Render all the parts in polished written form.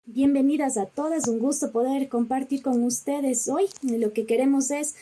Bienvenidas a todas, un gusto poder compartir con ustedes hoy. Lo que queremos es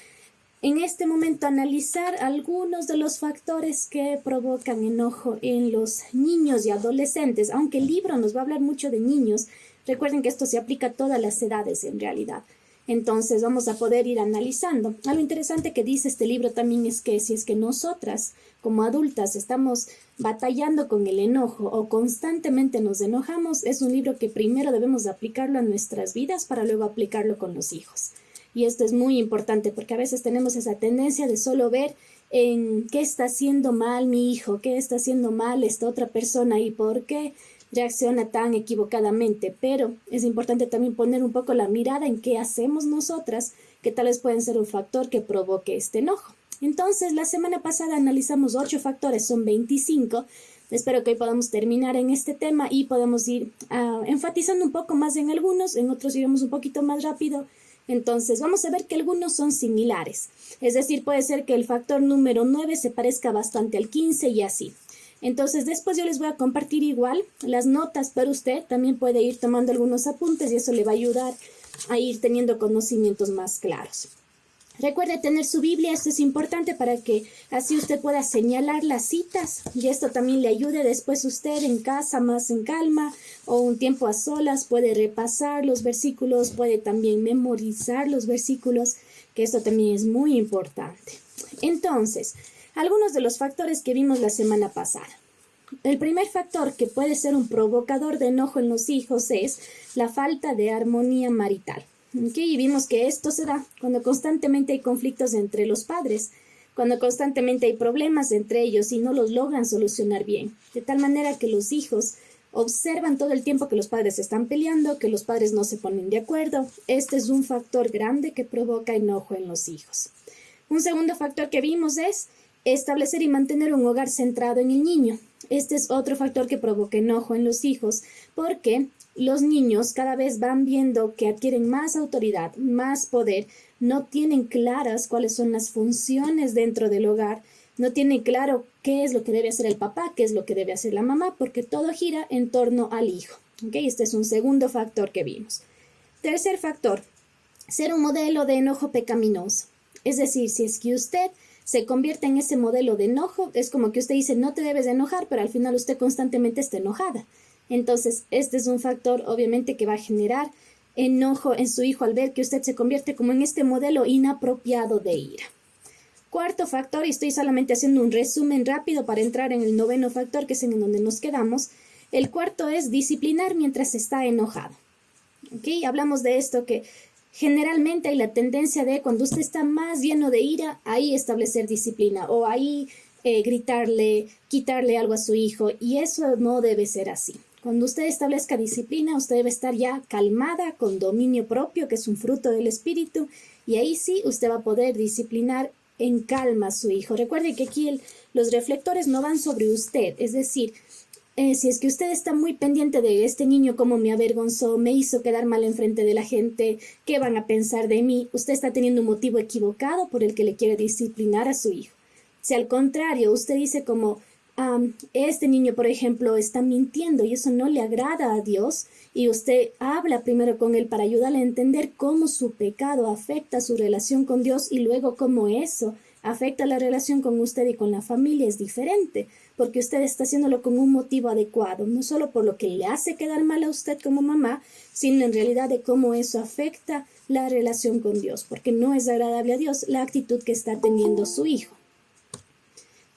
en este momento analizar algunos de los factores que provocan enojo en los niños y adolescentes. Aunque el libro nos va a hablar mucho de niños, recuerden que esto se aplica a todas las edades en realidad. Entonces vamos a poder ir analizando. Algo interesante que dice este libro también es que si es que nosotras como adultas estamos batallando con el enojo o constantemente nos enojamos, es un libro que primero debemos aplicarlo a nuestras vidas para luego aplicarlo con los hijos. Y esto es muy importante porque a veces tenemos esa tendencia de solo ver en qué está haciendo mal mi hijo, qué está haciendo mal esta otra persona y por qué reacciona tan equivocadamente, pero es importante también poner un poco la mirada en qué hacemos nosotras, que tal vez pueden ser un factor que provoque este enojo. Entonces, la semana pasada analizamos 8 factores, son 25. Espero que hoy podamos terminar en este tema y podamos ir enfatizando un poco más en algunos, en otros iremos un poquito más rápido. Entonces, vamos a ver que algunos son similares. Es decir, puede ser que el factor número 9 se parezca bastante al 15 y así. Entonces, después yo les voy a compartir igual las notas, pero usted también puede ir tomando algunos apuntes y eso le va a ayudar a ir teniendo conocimientos más claros. Recuerde tener su Biblia, esto es importante para que así usted pueda señalar las citas y esto también le ayude después usted en casa más en calma o un tiempo a solas, puede repasar los versículos, puede también memorizar los versículos, que esto también es muy importante. Entonces, algunos de los factores que vimos la semana pasada. El primer factor que puede ser un provocador de enojo en los hijos es la falta de armonía marital. Y vimos que esto se da cuando constantemente hay conflictos entre los padres, cuando constantemente hay problemas entre ellos y no los logran solucionar bien, de tal manera que los hijos observan todo el tiempo que los padres están peleando, que los padres no se ponen de acuerdo. Este es un factor grande que provoca enojo en los hijos. Un segundo factor que vimos es establecer y mantener un hogar centrado en el niño. Este es otro factor que provoca enojo en los hijos, porque los niños cada vez van viendo que adquieren más autoridad, más poder, no tienen claras cuáles son las funciones dentro del hogar, no tienen claro qué es lo que debe hacer el papá, qué es lo que debe hacer la mamá, porque todo gira en torno al hijo. Este es un segundo factor que vimos. Tercer factor, ser un modelo de enojo pecaminoso. Es decir, si es que usted se convierte en ese modelo de enojo, es como que usted dice, no te debes de enojar, pero al final usted constantemente está enojada. Entonces, este es un factor, obviamente, que va a generar enojo en su hijo al ver que usted se convierte como en este modelo inapropiado de ira. Cuarto factor, y estoy solamente haciendo un resumen rápido para entrar en el noveno factor, que es en donde nos quedamos. El cuarto es disciplinar mientras está enojado. Hablamos de esto que generalmente hay la tendencia de cuando usted está más lleno de ira, ahí establecer disciplina o ahí gritarle, quitarle algo a su hijo, y eso no debe ser así. Cuando usted establezca disciplina, usted debe estar ya calmada, con dominio propio, que es un fruto del espíritu, y ahí sí usted va a poder disciplinar en calma a su hijo. Recuerde que aquí los reflectores no van sobre usted, es decir, si es que usted está muy pendiente de este niño, cómo me avergonzó, me hizo quedar mal enfrente de la gente, qué van a pensar de mí, usted está teniendo un motivo equivocado por el que le quiere disciplinar a su hijo. Si al contrario usted dice como, este niño, por ejemplo, está mintiendo y eso no le agrada a Dios, y usted habla primero con él para ayudarle a entender cómo su pecado afecta su relación con Dios y luego cómo eso afecta la relación con usted y con la familia, es diferente, porque usted está haciéndolo con un motivo adecuado, no solo por lo que le hace quedar mal a usted como mamá, sino en realidad de cómo eso afecta la relación con Dios, porque no es agradable a Dios la actitud que está teniendo su hijo.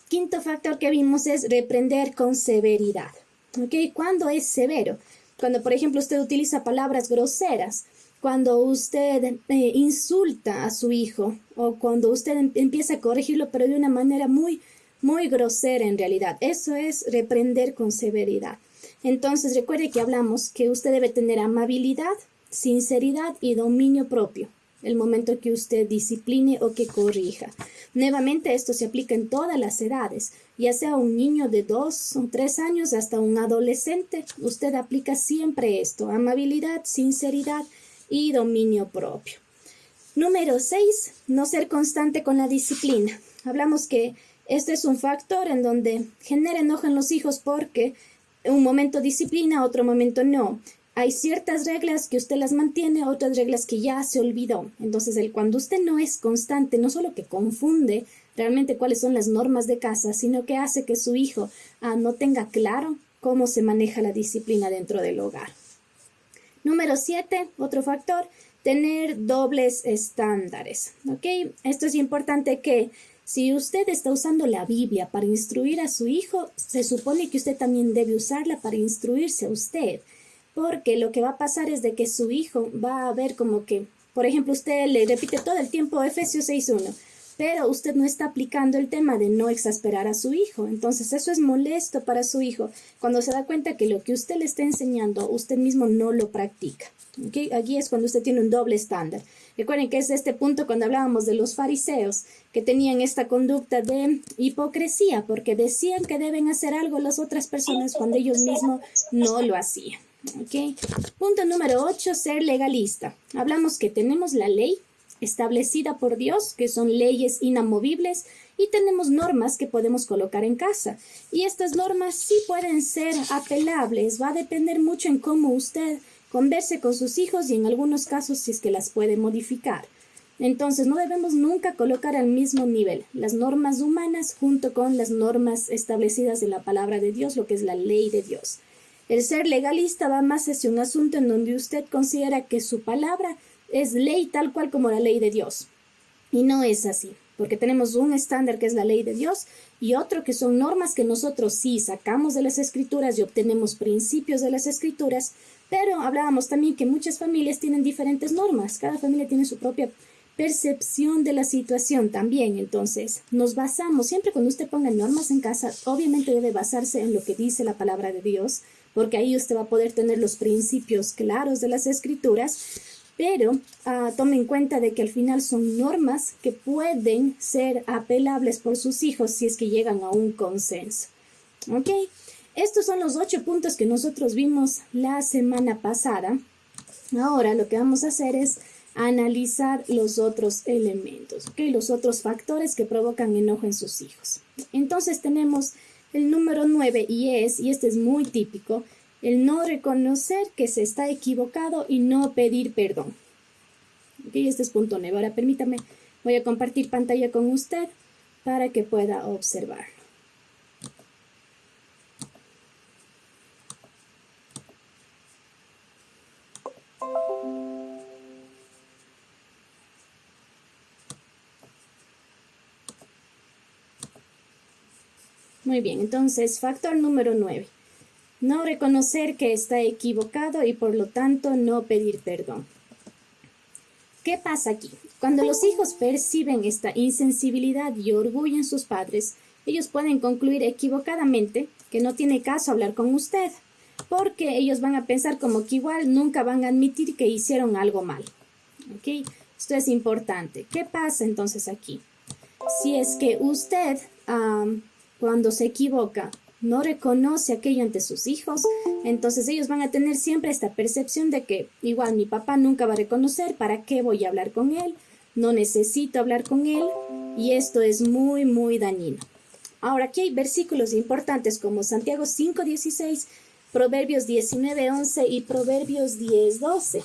Quinto factor que vimos es reprender con severidad. ¿Cuándo es severo? Cuando, por ejemplo, usted utiliza palabras groseras, cuando usted insulta a su hijo o cuando usted empieza a corregirlo, pero de una manera muy, muy grosera en realidad. Eso es reprender con severidad. Entonces, recuerde que hablamos que usted debe tener amabilidad, sinceridad y dominio propio el momento que usted discipline o que corrija. Nuevamente, esto se aplica en todas las edades, ya sea un niño de 2 o 3 años hasta un adolescente. Usted aplica siempre esto, amabilidad, sinceridad y dominio propio. Número 6, no ser constante con la disciplina. Hablamos que este es un factor en donde genera enojo en los hijos porque un momento disciplina, otro momento no. hay ciertas reglas que usted las mantiene, otras reglas que ya se olvidó. Entonces, cuando usted no es constante, no solo que confunde realmente cuáles son las normas de casa, sino que hace que su hijo no tenga claro cómo se maneja la disciplina dentro del hogar. Número 7, otro factor, tener dobles estándares. ¿Ok? Esto es importante que si usted está usando la Biblia para instruir a su hijo, se supone que usted también debe usarla para instruirse a usted. Porque lo que va a pasar es de que su hijo va a ver como que, por ejemplo, usted le repite todo el tiempo Efesios 6:1, pero usted no está aplicando el tema de no exasperar a su hijo. Entonces eso es molesto para su hijo cuando se da cuenta que lo que usted le está enseñando, usted mismo no lo practica. ¿Okay? Aquí es cuando usted tiene un doble estándar. Recuerden que es este punto cuando hablábamos de los fariseos, que tenían esta conducta de hipocresía, porque decían que deben hacer algo las otras personas cuando ellos mismos no lo hacían. ¿Okay? Punto número 8, ser legalista. Hablamos que tenemos la ley establecida por Dios, que son leyes inamovibles, y tenemos normas que podemos colocar en casa. Y estas normas sí pueden ser apelables, va a depender mucho en cómo usted converse con sus hijos y en algunos casos si es que las puede modificar. Entonces no debemos nunca colocar al mismo nivel las normas humanas junto con las normas establecidas en la palabra de Dios, lo que es la ley de Dios. El ser legalista va más hacia un asunto en donde usted considera que su palabra es ley tal cual como la ley de Dios. Y no es así, porque tenemos un estándar que es la ley de Dios y otro que son normas que nosotros sí sacamos de las escrituras y obtenemos principios de las escrituras, pero hablábamos también que muchas familias tienen diferentes normas, cada familia tiene su propia percepción de la situación también. Entonces nos basamos, siempre cuando usted ponga normas en casa, obviamente debe basarse en lo que dice la palabra de Dios, porque ahí usted va a poder tener los principios claros de las escrituras, pero tome en cuenta de que al final son normas que pueden ser apelables por sus hijos si es que llegan a un consenso. ¿Ok? Estos son los 8 puntos que nosotros vimos la semana pasada. Ahora lo que vamos a hacer es analizar los otros elementos, ¿ok? Los otros factores que provocan enojo en sus hijos. Entonces tenemos el número 9 y este es muy típico, el no reconocer que se está equivocado y no pedir perdón. ¿Ok? Este es punto 9. Ahora permítame, voy a compartir pantalla con usted para que pueda observarlo. Muy bien, entonces factor número 9. No reconocer que está equivocado y por lo tanto no pedir perdón. ¿Qué pasa aquí? Cuando los hijos perciben esta insensibilidad y orgullo en sus padres, ellos pueden concluir equivocadamente que no tiene caso hablar con usted, porque ellos van a pensar como que igual nunca van a admitir que hicieron algo mal. ¿Ok? Esto es importante. ¿Qué pasa entonces aquí? Si es que usted, cuando se equivoca, no reconoce aquello ante sus hijos, entonces ellos van a tener siempre esta percepción de que igual mi papá nunca va a reconocer, ¿para qué voy a hablar con él? No necesito hablar con él, y esto es muy, muy dañino. Ahora, aquí hay versículos importantes como Santiago 5:16, Proverbios 19:11 y Proverbios 10:12.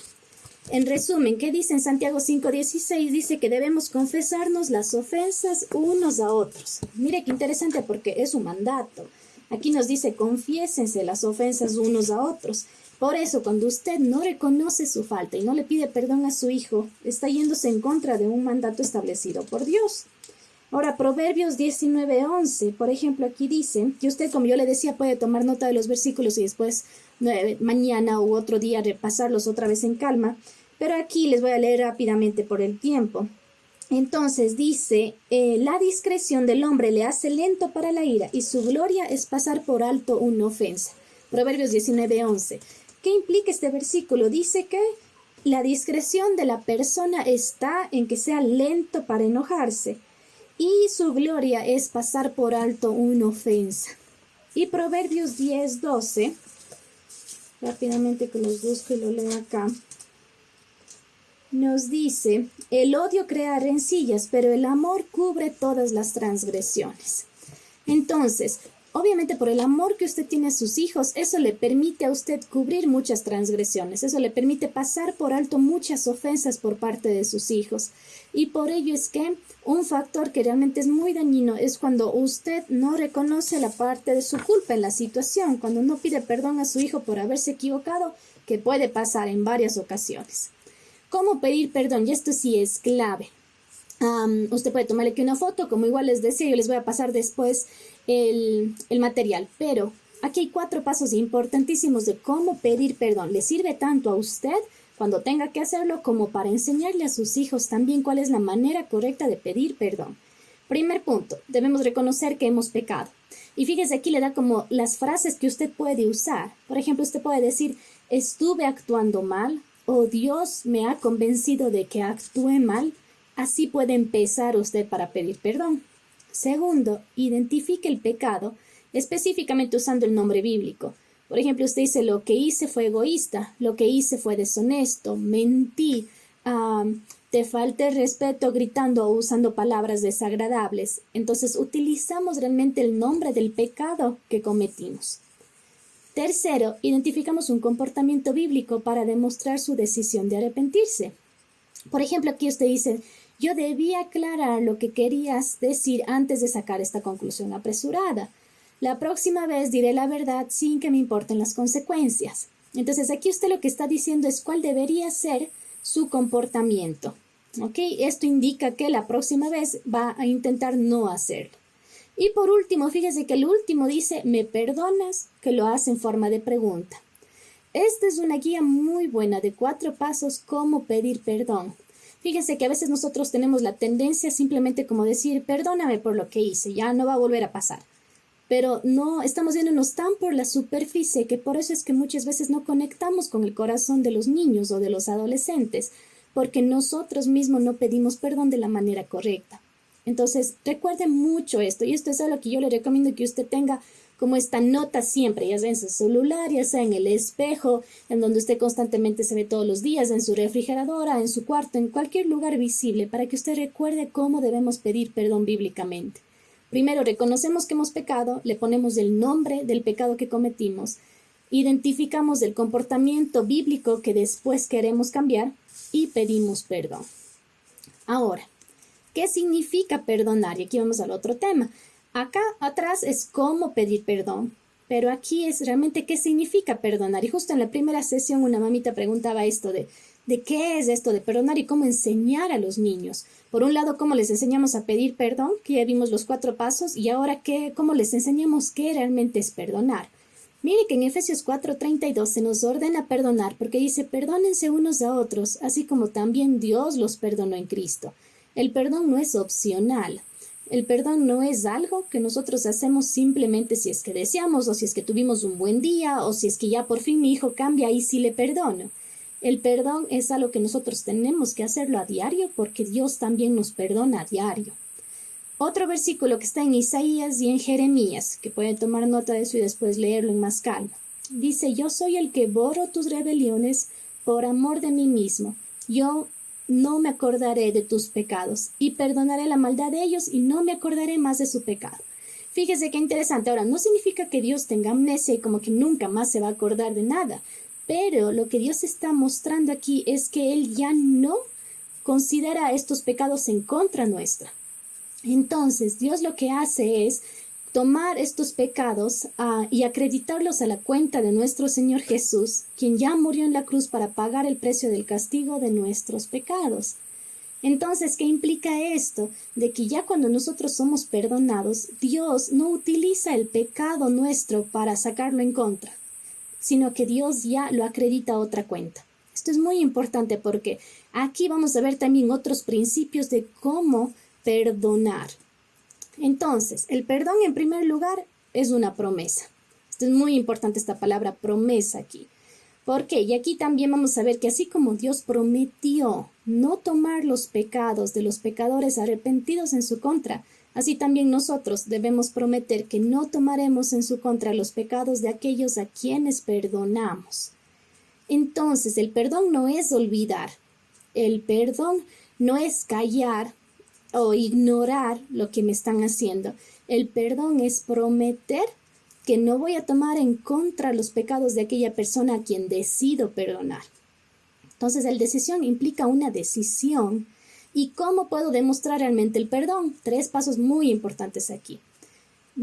En resumen, ¿qué dice en Santiago 5:16? Dice que debemos confesarnos las ofensas unos a otros. Mire qué interesante porque es un mandato. Aquí nos dice, confiésense las ofensas unos a otros. Por eso, cuando usted no reconoce su falta y no le pide perdón a su hijo, está yéndose en contra de un mandato establecido por Dios. Ahora, Proverbios 19:11, por ejemplo, aquí dice, que usted, como yo le decía, puede tomar nota de los versículos y después mañana u otro día repasarlos otra vez en calma, pero aquí les voy a leer rápidamente por el tiempo. Entonces dice, la discreción del hombre le hace lento para la ira y su gloria es pasar por alto una ofensa. Proverbios 19:11. ¿Qué implica este versículo? Dice que la discreción de la persona está en que sea lento para enojarse y su gloria es pasar por alto una ofensa. Y Proverbios 10:12, rápidamente que los busco y lo leo acá, nos dice, el odio crea rencillas, pero el amor cubre todas las transgresiones. Entonces, Obviamente por el amor que usted tiene a sus hijos, eso le permite a usted cubrir muchas transgresiones, eso le permite pasar por alto muchas ofensas por parte de sus hijos. Y por ello es que un factor que realmente es muy dañino es cuando usted no reconoce la parte de su culpa en la situación, cuando no pide perdón a su hijo por haberse equivocado, que puede pasar en varias ocasiones. ¿Cómo pedir perdón? Y esto sí es clave. Usted puede tomarle aquí una foto, como igual les decía, yo les voy a pasar después el material, pero aquí hay 4 pasos importantísimos de cómo pedir perdón. Le sirve tanto a usted cuando tenga que hacerlo como para enseñarle a sus hijos también cuál es la manera correcta de pedir perdón. Primer punto, debemos reconocer que hemos pecado. Y fíjese, aquí le da como las frases que usted puede usar. Por ejemplo, usted puede decir, estuve actuando mal, o Dios me ha convencido de que actúe mal. Así puede empezar usted para pedir perdón. Segundo, identifique el pecado, específicamente usando el nombre bíblico. Por ejemplo, usted dice, lo que hice fue egoísta, lo que hice fue deshonesto, mentí, te falté el respeto gritando o usando palabras desagradables. Entonces, utilizamos realmente el nombre del pecado que cometimos. Tercero, identificamos un comportamiento bíblico para demostrar su decisión de arrepentirse. Por ejemplo, aquí usted dice, yo debía aclarar lo que querías decir antes de sacar esta conclusión apresurada. La próxima vez diré la verdad sin que me importen las consecuencias. Entonces, aquí usted lo que está diciendo es cuál debería ser su comportamiento. ¿Ok? Esto indica que la próxima vez va a intentar no hacerlo. Y por último, fíjese que el último dice, ¿me perdonas? Que lo hace en forma de pregunta. Esta es una guía muy buena de 4 pasos cómo pedir perdón. Fíjense que a veces nosotros tenemos la tendencia simplemente como decir, perdóname por lo que hice, ya no va a volver a pasar. Pero no, estamos yéndonos tan por la superficie que por eso es que muchas veces no conectamos con el corazón de los niños o de los adolescentes, porque nosotros mismos no pedimos perdón de la manera correcta. Entonces, recuerde mucho esto, y esto es algo que yo le recomiendo que usted tenga como esta nota siempre, ya sea en su celular, ya sea en el espejo, en donde usted constantemente se ve todos los días, en su refrigeradora, en su cuarto, en cualquier lugar visible, para que usted recuerde cómo debemos pedir perdón bíblicamente. Primero, reconocemos que hemos pecado, le ponemos el nombre del pecado que cometimos, identificamos el comportamiento bíblico que después queremos cambiar y pedimos perdón. Ahora, ¿qué significa perdonar? Y aquí vamos al otro tema. Acá atrás es cómo pedir perdón, pero aquí es realmente qué significa perdonar. Y justo en la primera sesión una mamita preguntaba esto de qué es esto de perdonar y cómo enseñar a los niños. Por un lado, cómo les enseñamos a pedir perdón, que ya vimos los 4 pasos, y ahora cómo les enseñamos qué realmente es perdonar. Mire que en Efesios 4:32 se nos ordena perdonar porque dice, perdónense unos a otros, así como también Dios los perdonó en Cristo. El perdón no es opcional. El perdón no es algo que nosotros hacemos simplemente si es que deseamos o si es que tuvimos un buen día o si es que ya por fin mi hijo cambia y sí le perdono. El perdón es algo que nosotros tenemos que hacerlo a diario porque Dios también nos perdona a diario. Otro versículo que está en Isaías y en Jeremías, que pueden tomar nota de eso y después leerlo en más calma. Dice, yo soy el que borro tus rebeliones por amor de mí mismo. Yo no me acordaré de tus pecados y perdonaré la maldad de ellos y no me acordaré más de su pecado. Fíjese qué interesante. Ahora, no significa que Dios tenga amnesia y como que nunca más se va a acordar de nada, pero lo que Dios está mostrando aquí es que Él ya no considera estos pecados en contra nuestra. Entonces, Dios lo que hace es tomar estos pecados y acreditarlos a la cuenta de nuestro Señor Jesús, quien ya murió en la cruz para pagar el precio del castigo de nuestros pecados. Entonces, ¿qué implica esto? De que ya cuando nosotros somos perdonados, Dios no utiliza el pecado nuestro para sacarlo en contra, sino que Dios ya lo acredita a otra cuenta. Esto es muy importante porque aquí vamos a ver también otros principios de cómo perdonar. Entonces, el perdón en primer lugar es una promesa. Esto es muy importante, esta palabra promesa aquí. ¿Por qué? Y aquí también vamos a ver que así como Dios prometió no tomar los pecados de los pecadores arrepentidos en su contra, así también nosotros debemos prometer que no tomaremos en su contra los pecados de aquellos a quienes perdonamos. Entonces, el perdón no es olvidar. El perdón no es callar o ignorar lo que me están haciendo. El perdón es prometer que no voy a tomar en contra los pecados de aquella persona a quien decido perdonar. Entonces, la decisión implica una decisión. ¿Y cómo puedo demostrar realmente el perdón? 3 pasos muy importantes aquí.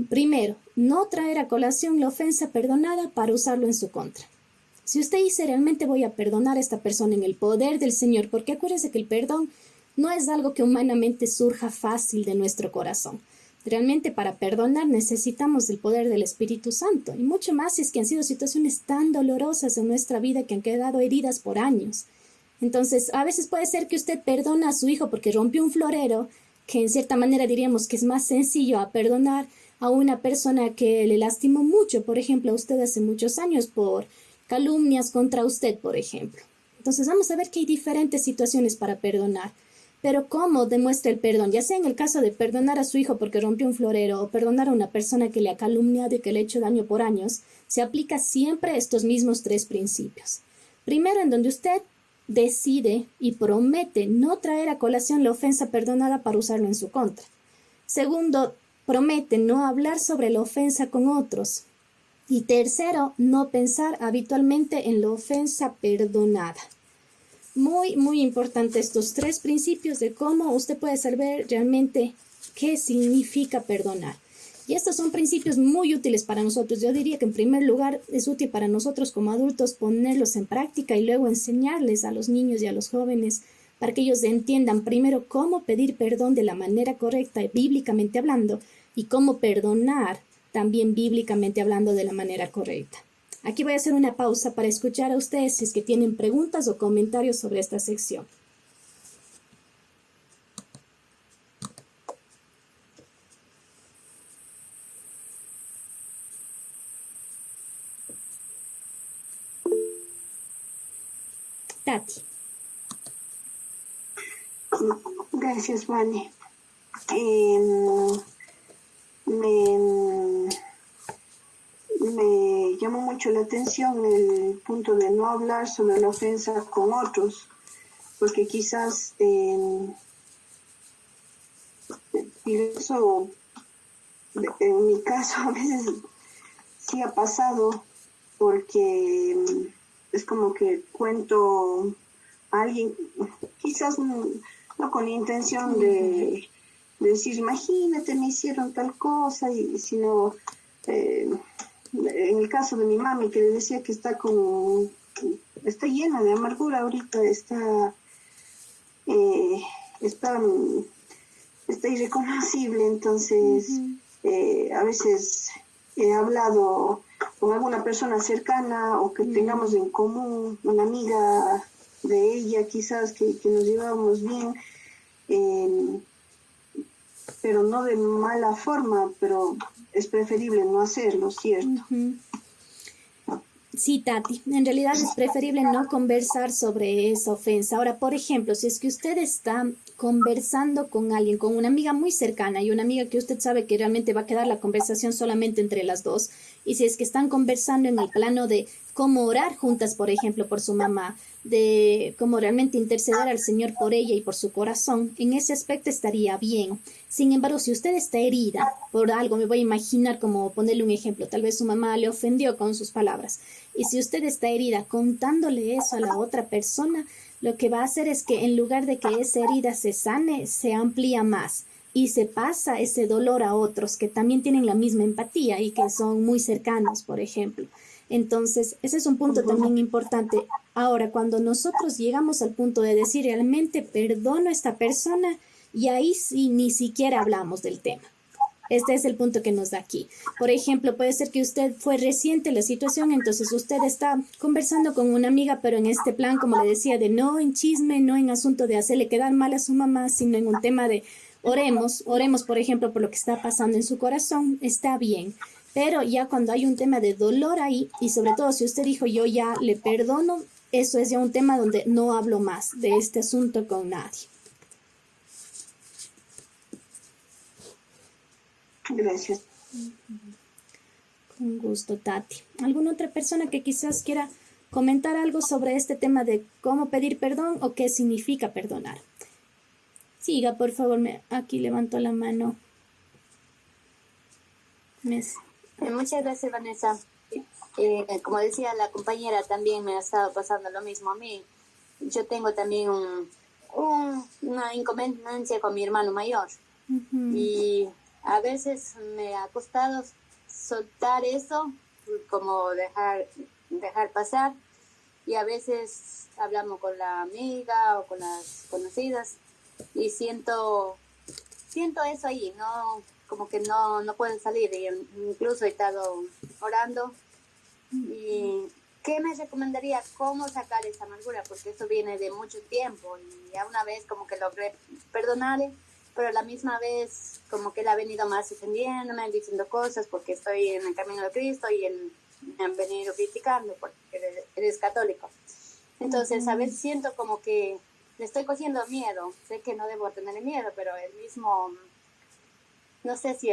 Primero, no traer a colación la ofensa perdonada para usarlo en su contra. Si usted dice realmente voy a perdonar a esta persona en el poder del Señor, porque acuérdese que el perdón no es algo que humanamente surja fácil de nuestro corazón. Realmente para perdonar necesitamos del poder del Espíritu Santo y mucho más si es que han sido situaciones tan dolorosas en nuestra vida que han quedado heridas por años. Entonces, a veces puede ser que usted perdona a su hijo porque rompió un florero, que en cierta manera diríamos que es más sencillo a perdonar a una persona que le lastimó mucho, por ejemplo, a usted hace muchos años por calumnias contra usted, por ejemplo. Entonces, vamos a ver que hay diferentes situaciones para perdonar. Pero ¿cómo demuestra el perdón? Ya sea en el caso de perdonar a su hijo porque rompió un florero o perdonar a una persona que le ha calumniado y que le ha hecho daño por años, se aplica siempre estos mismos 3 principios. Primero, en donde usted decide y promete no traer a colación la ofensa perdonada para usarlo en su contra. Segundo, promete no hablar sobre la ofensa con otros. Y tercero, no pensar habitualmente en la ofensa perdonada. Muy, muy importante estos 3 principios de cómo usted puede saber realmente qué significa perdonar. Y estos son principios muy útiles para nosotros. Yo diría que en primer lugar es útil para nosotros como adultos ponerlos en práctica y luego enseñarles a los niños y a los jóvenes para que ellos entiendan primero cómo pedir perdón de la manera correcta, bíblicamente hablando, y cómo perdonar también bíblicamente hablando de la manera correcta. Aquí voy a hacer una pausa para escuchar a ustedes si es que tienen preguntas o comentarios sobre esta sección. Tati. Gracias, Vane. Me llamó mucho la atención el punto de no hablar sobre la ofensa con otros, porque quizás y eso en mi caso a veces sí ha pasado, porque es como que cuento a alguien, quizás no con intención de decir, imagínate, me hicieron tal cosa, sino en el caso de mi mami, que le decía que está llena de amargura ahorita, está irreconocible. Entonces a veces he hablado con alguna persona cercana o que tengamos en común, una amiga de ella quizás que nos llevábamos bien, pero no de mala forma, pero es preferible no hacerlo, ¿cierto? Sí, Tati, en realidad es preferible no conversar sobre esa ofensa. Ahora, por ejemplo, si es que usted está conversando con alguien, con una amiga muy cercana y una amiga que usted sabe que realmente va a quedar la conversación solamente entre las dos, y si es que están conversando en el plano de cómo orar juntas, por ejemplo, por su mamá, de cómo realmente interceder al Señor por ella y por su corazón, en ese aspecto estaría bien. Sin embargo, si usted está herida por algo, me voy a imaginar como ponerle un ejemplo, tal vez su mamá le ofendió con sus palabras, y si usted está herida contándole eso a la otra persona, lo que va a hacer es que en lugar de que esa herida se sane, se amplía más y se pasa ese dolor a otros que también tienen la misma empatía y que son muy cercanos, por ejemplo. Entonces, ese es un punto también importante. Ahora, cuando nosotros llegamos al punto de decir realmente perdono a esta persona, y ahí sí ni siquiera hablamos del tema. Este es el punto que nos da aquí. Por ejemplo, puede ser que usted fue reciente la situación, entonces usted está conversando con una amiga, pero en este plan, como le decía, de no en chisme, no en asunto de hacerle quedar mal a su mamá, sino en un tema de oremos, por ejemplo, por lo que está pasando en su corazón, está bien. Pero ya cuando hay un tema de dolor ahí, y sobre todo si usted dijo yo ya le perdono, eso es ya un tema donde no hablo más de este asunto con nadie. Gracias. Con gusto, Tati. ¿Alguna otra persona que quizás quiera comentar algo sobre este tema de cómo pedir perdón o qué significa perdonar? Siga, por favor. Aquí levanto la mano. Muchas gracias, Vanessa. Como decía la compañera, también me ha estado pasando lo mismo a mí. Yo tengo también una inconveniencia con mi hermano mayor. Y a veces me ha costado soltar eso, como dejar pasar. Y a veces hablamos con la amiga o con las conocidas y siento eso ahí, no, como que no pueden salir. Y incluso he estado orando. ¿Y qué me recomendaría? ¿Cómo sacar esa amargura? Porque eso viene de mucho tiempo y ya una vez como que logré perdonarle, pero a la misma vez como que él ha venido más ofendiéndome, diciendo cosas porque estoy en el camino de Cristo y él me han venido criticando porque eres católico. Entonces a veces siento como que le estoy cogiendo miedo. Sé que no debo tener miedo, pero el mismo, no sé si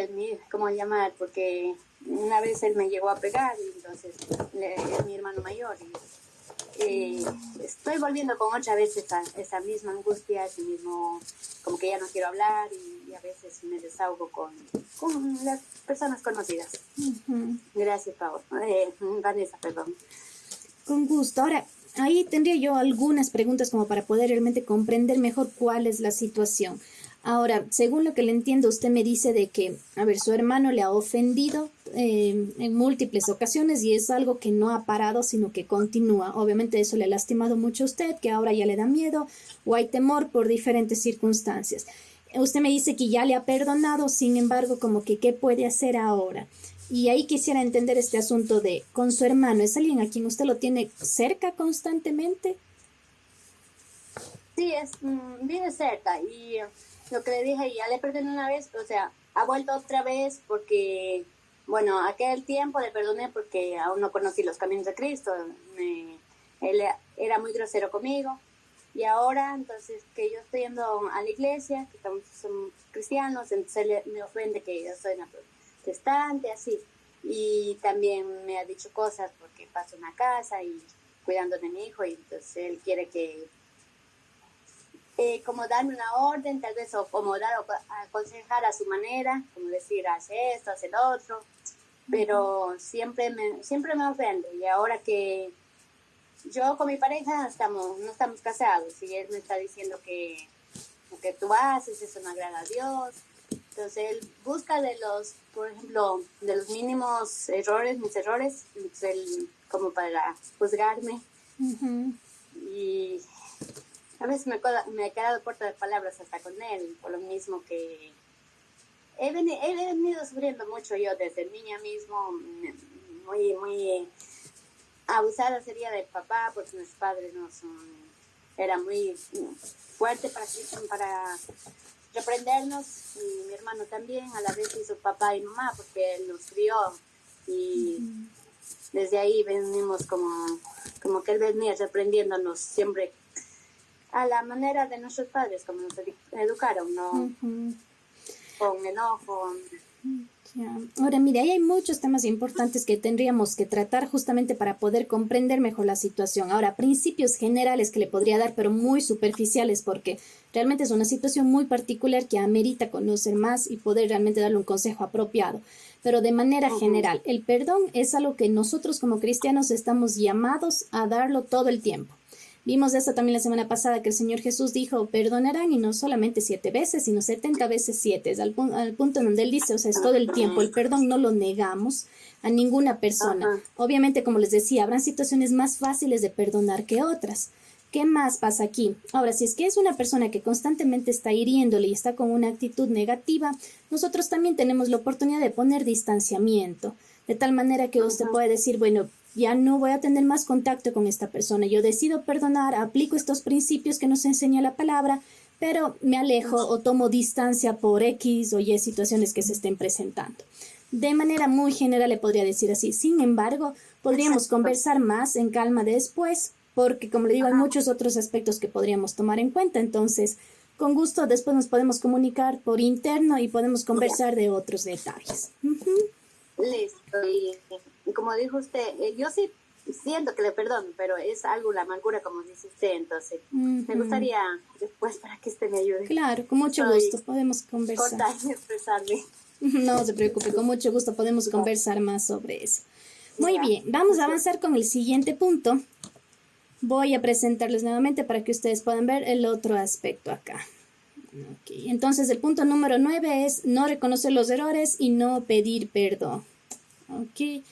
cómo llamar, porque una vez él me llegó a pegar y entonces es mi hermano mayor y estoy volviendo con otra vez esa misma angustia, ese mismo, como que ya no quiero hablar y a veces me desahogo con las personas conocidas. Gracias, Vanessa, perdón. Con gusto. Ahora, ahí tendría yo algunas preguntas como para poder realmente comprender mejor cuál es la situación. Ahora, según lo que le entiendo, usted me dice de que, a ver, su hermano le ha ofendido en múltiples ocasiones y es algo que no ha parado, sino que continúa. Obviamente eso le ha lastimado mucho a usted, que ahora ya le da miedo o hay temor por diferentes circunstancias. Usted me dice que ya le ha perdonado, sin embargo, como que ¿qué puede hacer ahora? Y ahí quisiera entender este asunto de con su hermano. ¿Es alguien a quien usted lo tiene cerca constantemente? Sí, vive cerca y lo que le dije, ya le perdoné una vez, o sea, ha vuelto otra vez porque, bueno, aquel tiempo le perdoné porque aún no conocí los caminos de Cristo, él era muy grosero conmigo y ahora, entonces, que yo estoy yendo a la iglesia, que somos cristianos, entonces me ofende que yo soy una protestante, así, y también me ha dicho cosas porque paso en la casa y cuidando de mi hijo y entonces él quiere que como darme una orden, tal vez, o como aconsejar a su manera, como decir, hace esto, hace lo otro, pero siempre me ofende. Y ahora que yo con mi pareja no estamos casados, y él me está diciendo que lo que tú haces, eso no agrada a Dios. Entonces él busca por ejemplo, de los mínimos errores, mis errores, él, como para juzgarme. Y a veces me he quedado corta de palabras hasta con él, por lo mismo que he venido sufriendo mucho yo desde niña mismo, muy abusada sería de papá, porque mis padres era muy fuerte para reprendernos, y mi hermano también, a la vez hizo papá y mamá, porque él nos crió, y desde ahí venimos como que él venía reprendiéndonos siempre a la manera de nuestros padres, como nos educaron, ¿no? Con enojo. Ya. Ahora, mire, ahí hay muchos temas importantes que tendríamos que tratar justamente para poder comprender mejor la situación. Ahora, principios generales que le podría dar, pero muy superficiales, porque realmente es una situación muy particular que amerita conocer más y poder realmente darle un consejo apropiado. Pero de manera general, el perdón es algo que nosotros como cristianos estamos llamados a darlo todo el tiempo. Vimos eso también la semana pasada, que el Señor Jesús dijo, perdonarán, y no solamente 7 veces, sino 70 veces 7. Es al punto en donde Él dice, o sea, es todo el tiempo. El perdón no lo negamos a ninguna persona. Obviamente, como les decía, habrán situaciones más fáciles de perdonar que otras. ¿Qué más pasa aquí? Ahora, si es que es una persona que constantemente está hiriéndole y está con una actitud negativa, nosotros también tenemos la oportunidad de poner distanciamiento, de tal manera que usted puede decir, bueno, ya no voy a tener más contacto con esta persona. Yo decido perdonar, aplico estos principios que nos enseña la palabra, pero me alejo o tomo distancia por X o Y situaciones que se estén presentando. De manera muy general le podría decir así. Sin embargo, podríamos conversar más en calma después, porque como le digo, hay muchos otros aspectos que podríamos tomar en cuenta. Entonces, con gusto, después nos podemos comunicar por interno y podemos conversar de otros detalles. Listo. Y como dijo usted, yo sí siento que le perdono, pero es algo, la amargura, como dice usted, entonces me gustaría después para que usted me ayude. Claro, con mucho gusto, podemos conversar. Cortar y expresarle. No se preocupe, con mucho gusto podemos conversar más sobre eso. Muy bien, vamos a avanzar con el siguiente punto. Voy a presentarles nuevamente para que ustedes puedan ver el otro aspecto acá. Okay. Entonces, el punto número 9 es no reconocer los errores y no pedir perdón. Ok.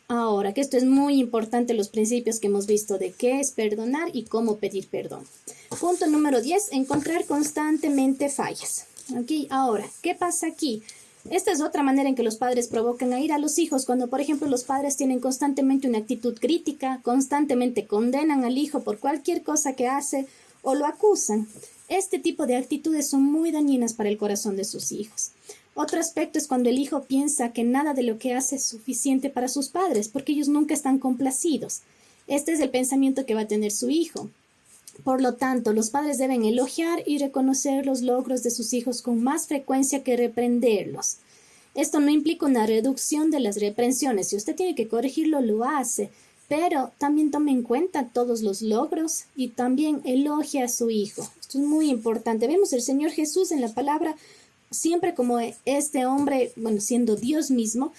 Ahora, que esto es muy importante, los principios que hemos visto de qué es perdonar y cómo pedir perdón. Punto número 10, encontrar constantemente fallas. Ok, ahora, ¿qué pasa aquí? Esta es otra manera en que los padres provocan a ir a los hijos cuando, por ejemplo, los padres tienen constantemente una actitud crítica, constantemente condenan al hijo por cualquier cosa que hace o lo acusan. Este tipo de actitudes son muy dañinas para el corazón de sus hijos. Otro aspecto es cuando el hijo piensa que nada de lo que hace es suficiente para sus padres, porque ellos nunca están complacidos. Este es el pensamiento que va a tener su hijo. Por lo tanto, los padres deben elogiar y reconocer los logros de sus hijos con más frecuencia que reprenderlos. Esto no implica una reducción de las reprensiones. Si usted tiene que corregirlo, lo hace. Pero también tome en cuenta todos los logros y también elogia a su hijo. Esto es muy importante. Vemos el Señor Jesús en la palabra siempre como este hombre, bueno, siendo Dios mismo,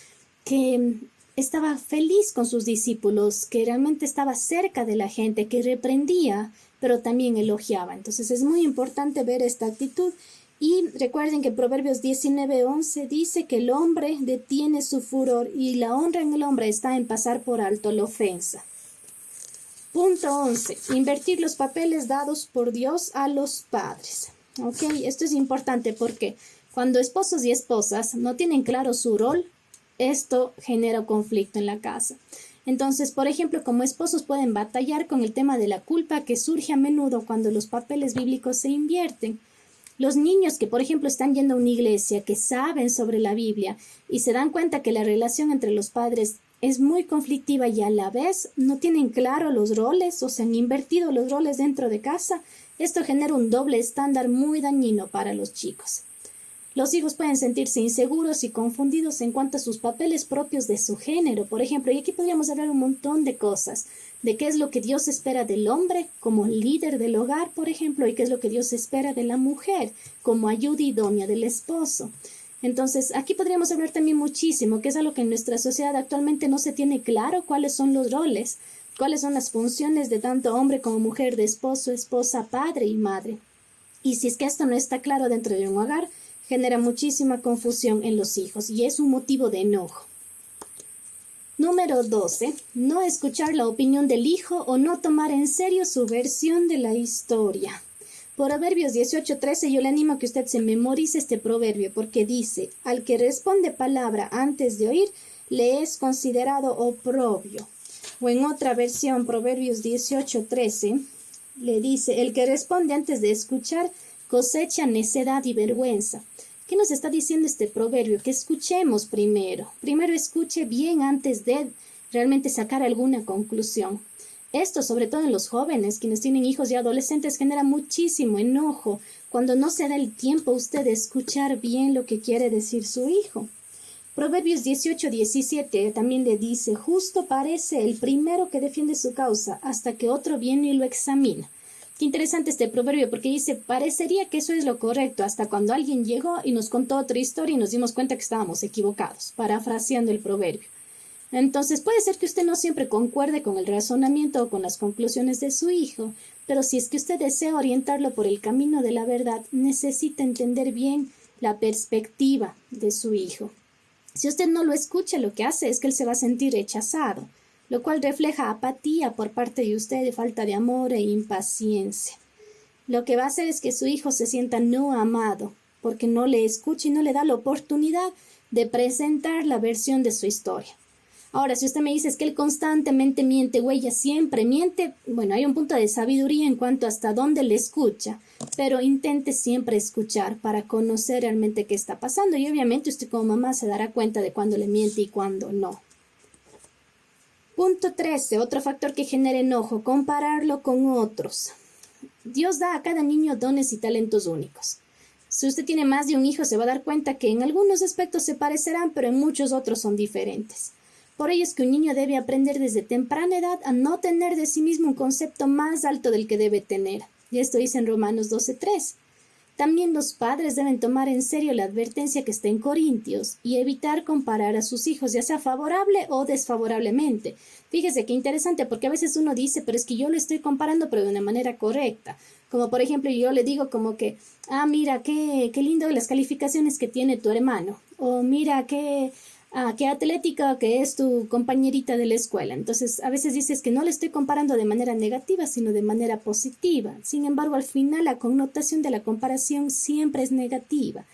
que estaba feliz con sus discípulos, que realmente estaba cerca de la gente, que reprendía, pero también elogiaba. Entonces es muy importante ver esta actitud. Y recuerden que Proverbios 19:11 dice que el hombre detiene su furor y la honra en el hombre está en pasar por alto la ofensa. Punto 11. Invertir los papeles dados por Dios a los padres. Ok, esto es importante porque cuando esposos y esposas no tienen claro su rol, esto genera conflicto en la casa. Entonces, por ejemplo, como esposos pueden batallar con el tema de la culpa que surge a menudo cuando los papeles bíblicos se invierten. Los niños que, por ejemplo, están yendo a una iglesia, que saben sobre la Biblia y se dan cuenta que la relación entre los padres es muy conflictiva y a la vez no tienen claro los roles o se han invertido los roles dentro de casa, esto genera un doble estándar muy dañino para los chicos. Los hijos pueden sentirse inseguros y confundidos en cuanto a sus papeles propios de su género, por ejemplo, y aquí podríamos hablar un montón de cosas, de qué es lo que Dios espera del hombre como líder del hogar, por ejemplo, y qué es lo que Dios espera de la mujer como ayuda idónea del esposo. Entonces, aquí podríamos hablar también muchísimo, que es algo que en nuestra sociedad actualmente no se tiene claro cuáles son los roles, cuáles son las funciones de tanto hombre como mujer, de esposo, esposa, padre y madre. Y si es que esto no está claro dentro de un hogar, genera muchísima confusión en los hijos y es un motivo de enojo. Número 12. No escuchar la opinión del hijo o no tomar en serio su versión de la historia. Proverbios 18:13, yo le animo a que usted se memorice este proverbio porque dice, al que responde palabra antes de oír, le es considerado oprobio. O en otra versión, Proverbios 18:13, le dice, el que responde antes de escuchar, cosecha necedad y vergüenza. ¿Qué nos está diciendo este proverbio? Que escuchemos primero. Primero escuche bien antes de realmente sacar alguna conclusión. Esto, sobre todo en los jóvenes, quienes tienen hijos y adolescentes, genera muchísimo enojo cuando no se da el tiempo a usted de escuchar bien lo que quiere decir su hijo. Proverbios 18:17 también le dice, justo parece el primero que defiende su causa hasta que otro viene y lo examina. Qué interesante este proverbio porque dice, parecería que eso es lo correcto hasta cuando alguien llegó y nos contó otra historia y nos dimos cuenta que estábamos equivocados, parafraseando el proverbio. Entonces puede ser que usted no siempre concuerde con el razonamiento o con las conclusiones de su hijo, pero si es que usted desea orientarlo por el camino de la verdad, necesita entender bien la perspectiva de su hijo. Si usted no lo escucha, lo que hace es que él se va a sentir rechazado, lo cual refleja apatía por parte de usted, de falta de amor e impaciencia. Lo que va a hacer es que su hijo se sienta no amado, porque no le escucha y no le da la oportunidad de presentar la versión de su historia. Ahora, si usted me dice es que él constantemente miente o ella siempre miente, bueno, hay un punto de sabiduría en cuanto hasta dónde le escucha, pero intente siempre escuchar para conocer realmente qué está pasando y obviamente usted como mamá se dará cuenta de cuándo le miente y cuándo no. Punto 13, otro factor que genera enojo, compararlo con otros. Dios da a cada niño dones y talentos únicos. Si usted tiene más de un hijo, se va a dar cuenta que en algunos aspectos se parecerán, pero en muchos otros son diferentes. Por ello es que un niño debe aprender desde temprana edad a no tener de sí mismo un concepto más alto del que debe tener. Y esto dice en Romanos 12:3. También los padres deben tomar en serio la advertencia que está en Corintios y evitar comparar a sus hijos, ya sea favorable o desfavorablemente. Fíjese qué interesante, porque a veces uno dice, pero es que yo lo estoy comparando, pero de una manera correcta. Como por ejemplo, yo le digo como que, mira, qué lindo las calificaciones que tiene tu hermano. O mira, qué atlética que es tu compañerita de la escuela. Entonces, a veces dices que no le estoy comparando de manera negativa, sino de manera positiva. Sin embargo, al final la connotación de la comparación siempre es negativa.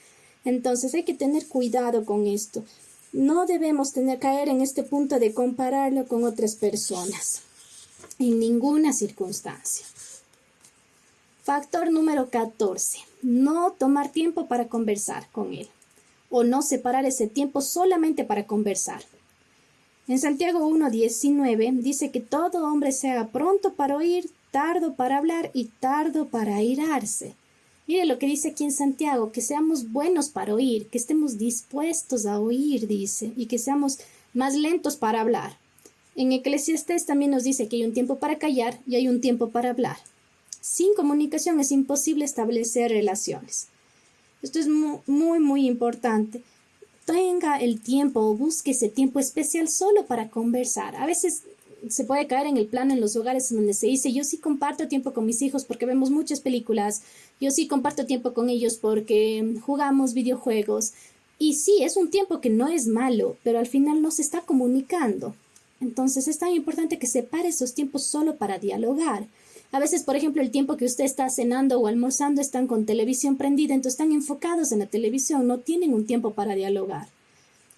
Entonces, hay que tener cuidado con esto. No debemos caer en este punto de compararlo con otras personas, en ninguna circunstancia. Factor número 14. No tomar tiempo para conversar con él, o no separar ese tiempo solamente para conversar. En Santiago 1:19 dice que todo hombre sea pronto para oír, tardo para hablar y tardo para airarse. Mire lo que dice aquí en Santiago, que seamos buenos para oír, que estemos dispuestos a oír, dice, y que seamos más lentos para hablar. En Eclesiastés también nos dice que hay un tiempo para callar y hay un tiempo para hablar. Sin comunicación es imposible establecer relaciones. Esto es muy importante. Tenga el tiempo o busque ese tiempo especial solo para conversar. A veces se puede caer en el plano en los hogares en donde se dice, yo sí comparto tiempo con mis hijos porque vemos muchas películas, yo sí comparto tiempo con ellos porque jugamos videojuegos. Y sí, es un tiempo que no es malo, pero al final no se está comunicando. Entonces es tan importante que separe esos tiempos solo para dialogar. A veces, por ejemplo, el tiempo que usted está cenando o almorzando están con televisión prendida, entonces están enfocados en la televisión, no tienen un tiempo para dialogar.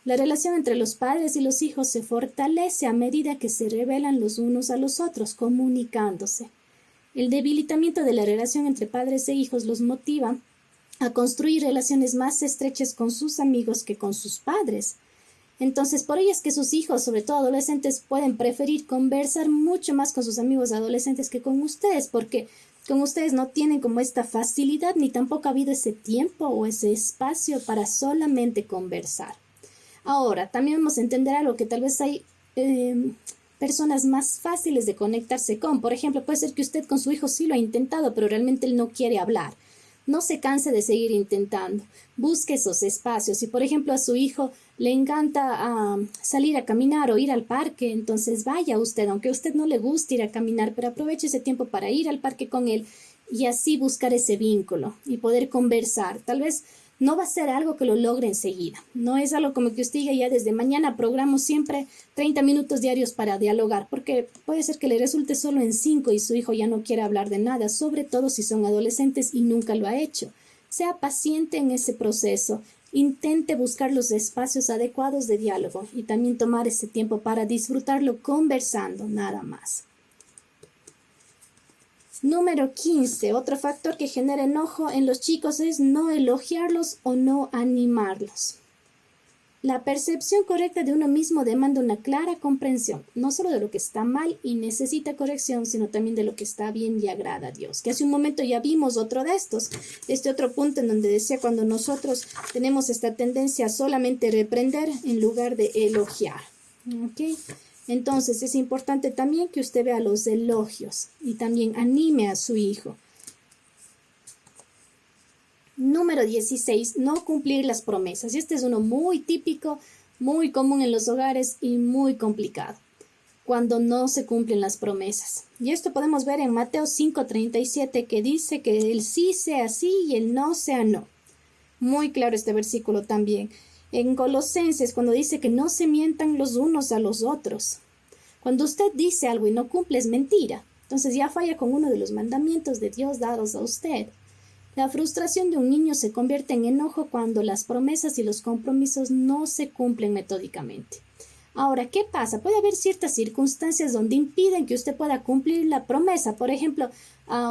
La relación entre los padres y los hijos se fortalece a medida que se revelan los unos a los otros, comunicándose. El debilitamiento de la relación entre padres e hijos los motiva a construir relaciones más estrechas con sus amigos que con sus padres. Entonces, por ello es que sus hijos, sobre todo adolescentes, pueden preferir conversar mucho más con sus amigos adolescentes que con ustedes, porque con ustedes no tienen como esta facilidad ni tampoco ha habido ese tiempo o ese espacio para solamente conversar. Ahora, también vamos a entender algo que tal vez hay personas más fáciles de conectarse con. Por ejemplo, puede ser que usted con su hijo sí lo ha intentado, pero realmente él no quiere hablar. No se canse de seguir intentando. Busque esos espacios. Si, por ejemplo, a su hijo le encanta salir a caminar o ir al parque, entonces vaya usted, aunque a usted no le guste ir a caminar, pero aproveche ese tiempo para ir al parque con él y así buscar ese vínculo y poder conversar. Tal vez no va a ser algo que lo logre enseguida. No es algo como que usted diga ya desde mañana programo siempre 30 minutos diarios para dialogar, porque puede ser que le resulte solo en 5 y su hijo ya no quiera hablar de nada, sobre todo si son adolescentes y nunca lo ha hecho. Sea paciente en ese proceso. Intente buscar los espacios adecuados de diálogo y también tomar ese tiempo para disfrutarlo conversando, nada más. Número 15. Otro factor que genera enojo en los chicos es no elogiarlos o no animarlos. La percepción correcta de uno mismo demanda una clara comprensión, no solo de lo que está mal y necesita corrección, sino también de lo que está bien y agrada a Dios. Que hace un momento ya vimos otro de estos, este otro punto en donde decía cuando nosotros tenemos esta tendencia a solamente reprender en lugar de elogiar. ¿Ok? Entonces es importante también que usted vea los elogios y también anime a su hijo. Número 16, no cumplir las promesas. Y este es uno muy típico, muy común en los hogares y muy complicado, cuando no se cumplen las promesas. Y esto podemos ver en Mateo 5:37, que dice que el sí sea sí y el no sea no. Muy claro este versículo también. En Colosenses, cuando dice que no se mientan los unos a los otros. Cuando usted dice algo y no cumple, es mentira. Entonces ya falla con uno de los mandamientos de Dios dados a usted. La frustración de un niño se convierte en enojo cuando las promesas y los compromisos no se cumplen metódicamente. Ahora, ¿qué pasa? Puede haber ciertas circunstancias donde impiden que usted pueda cumplir la promesa. Por ejemplo,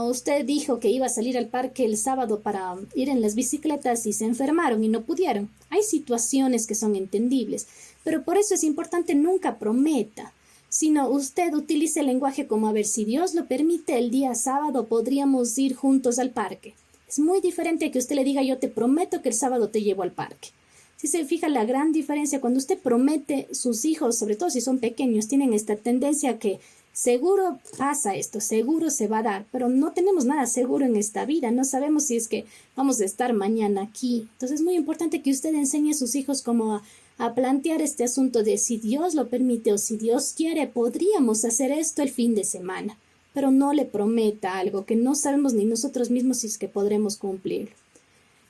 usted dijo que iba a salir al parque el sábado para ir en las bicicletas y se enfermaron y no pudieron. Hay situaciones que son entendibles, pero por eso es importante nunca prometa, sino usted utilice el lenguaje como, a ver, si Dios lo permite, el día sábado podríamos ir juntos al parque. Es muy diferente a que usted le diga, yo te prometo que el sábado te llevo al parque. Si se fija la gran diferencia, cuando usted promete, sus hijos, sobre todo si son pequeños, tienen esta tendencia a que seguro pasa esto, seguro se va a dar, pero no tenemos nada seguro en esta vida, no sabemos si es que vamos a estar mañana aquí. Entonces es muy importante que usted enseñe a sus hijos cómo a plantear este asunto de si Dios lo permite o si Dios quiere, podríamos hacer esto el fin de semana, pero no le prometa algo que no sabemos ni nosotros mismos si es que podremos cumplirlo.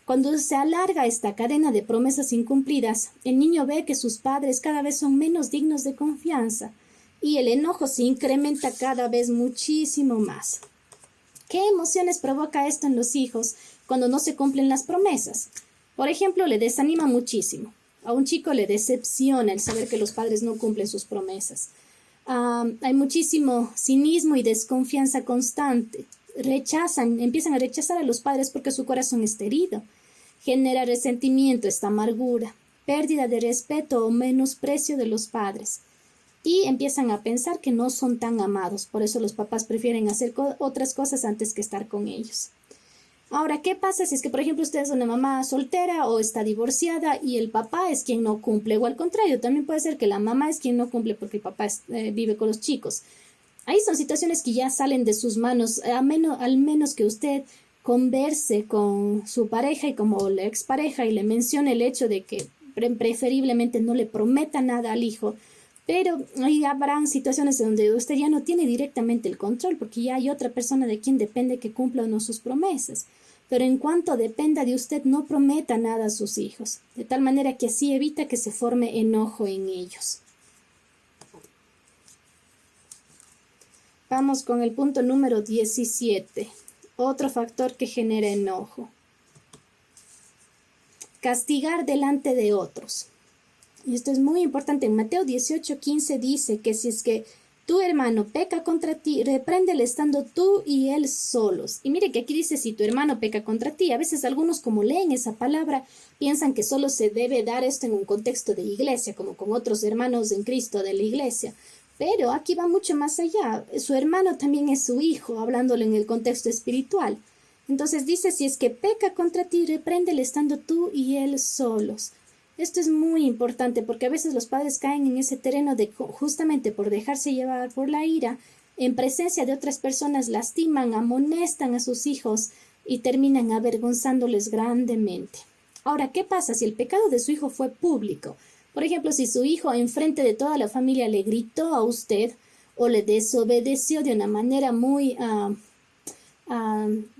Cuando se alarga esta cadena de promesas incumplidas, el niño ve que sus padres cada vez son menos dignos de confianza y el enojo se incrementa cada vez muchísimo más. ¿Qué emociones provoca esto en los hijos cuando no se cumplen las promesas? Por ejemplo, le desanima muchísimo. A un chico le decepciona el saber que los padres no cumplen sus promesas. Hay muchísimo cinismo y desconfianza constante. Empiezan a rechazar a los padres porque su corazón está herido. Genera resentimiento, esta amargura, pérdida de respeto o menosprecio de los padres. Y empiezan a pensar que no son tan amados. Por eso los papás prefieren hacer otras cosas antes que estar con ellos. Ahora, ¿qué pasa si es que, por ejemplo, usted es una mamá soltera o está divorciada y el papá es quien no cumple? O al contrario, también puede ser que la mamá es quien no cumple porque el papá vive con los chicos. Ahí son situaciones que ya salen de sus manos, al menos que usted converse con su pareja y como la expareja y le mencione el hecho de que preferiblemente no le prometa nada al hijo, pero ahí habrán situaciones donde usted ya no tiene directamente el control porque ya hay otra persona de quien depende que cumpla o no sus promesas. Pero en cuanto dependa de usted, no prometa nada a sus hijos, de tal manera que así evita que se forme enojo en ellos. Vamos con el punto número 17. Otro factor que genera enojo. Castigar delante de otros. Y esto es muy importante. En Mateo 18:15 dice que si es que tu hermano peca contra ti, repréndele estando tú y él solos. Y mire que aquí dice si tu hermano peca contra ti. A veces algunos como leen esa palabra piensan que solo se debe dar esto en un contexto de iglesia, como con otros hermanos en Cristo de la iglesia. Pero aquí va mucho más allá. Su hermano también es su hijo, hablándolo en el contexto espiritual. Entonces dice, si es que peca contra ti, repréndele estando tú y él solos. Esto es muy importante porque a veces los padres caen en ese terreno de justamente por dejarse llevar por la ira, en presencia de otras personas lastiman, amonestan a sus hijos y terminan avergonzándoles grandemente. Ahora, ¿qué pasa si el pecado de su hijo fue público? Por ejemplo, si su hijo enfrente de toda la familia le gritó a usted o le desobedeció de una manera muy,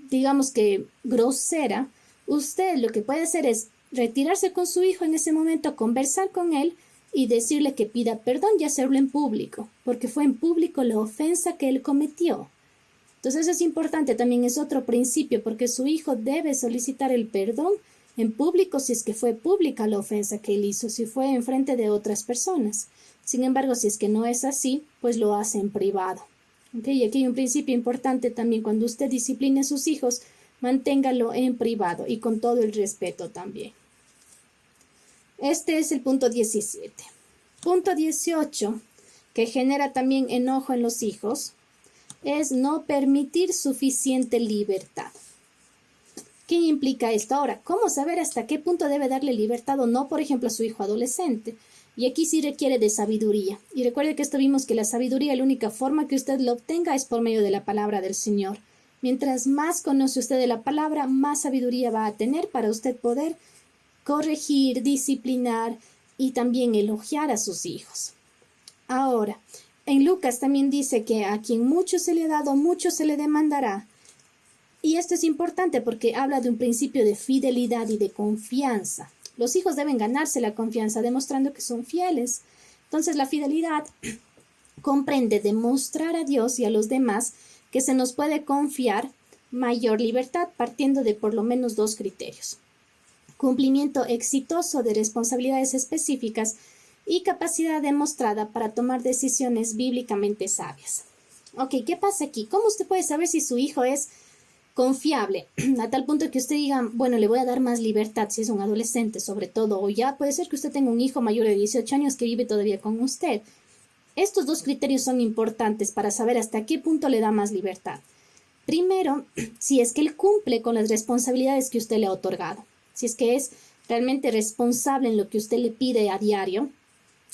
digamos que grosera, usted lo que puede hacer es retirarse con su hijo en ese momento, conversar con él y decirle que pida perdón y hacerlo en público, porque fue en público la ofensa que él cometió. Entonces eso es importante, también es otro principio, porque su hijo debe solicitar el perdón en público si es que fue pública la ofensa que él hizo, si fue en frente de otras personas. Sin embargo, si es que no es así, pues lo hace en privado. Y aquí hay un principio importante también, cuando usted discipline a sus hijos, manténgalo en privado y con todo el respeto también. Este es el punto 17. Punto 18, que genera también enojo en los hijos, es no permitir suficiente libertad. ¿Qué implica esto? Ahora, ¿cómo saber hasta qué punto debe darle libertad o no, por ejemplo, a su hijo adolescente? Y aquí sí requiere de sabiduría. Y recuerde que esto vimos que la sabiduría, la única forma que usted lo obtenga es por medio de la palabra del Señor. Mientras más conoce usted de la palabra, más sabiduría va a tener para usted poder corregir, disciplinar y también elogiar a sus hijos. Ahora, en Lucas también dice que a quien mucho se le ha dado, mucho se le demandará. Y esto es importante porque habla de un principio de fidelidad y de confianza. Los hijos deben ganarse la confianza demostrando que son fieles. Entonces la fidelidad comprende demostrar a Dios y a los demás que se nos puede confiar mayor libertad partiendo de por lo menos 2 criterios. Cumplimiento exitoso de responsabilidades específicas y capacidad demostrada para tomar decisiones bíblicamente sabias. Ok, ¿qué pasa aquí? ¿Cómo usted puede saber si su hijo es confiable? A tal punto que usted diga, bueno, le voy a dar más libertad si es un adolescente sobre todo, o ya puede ser que usted tenga un hijo mayor de 18 años que vive todavía con usted. Estos 2 criterios son importantes para saber hasta qué punto le da más libertad. Primero, si es que él cumple con las responsabilidades que usted le ha otorgado, si es que es realmente responsable en lo que usted le pide a diario,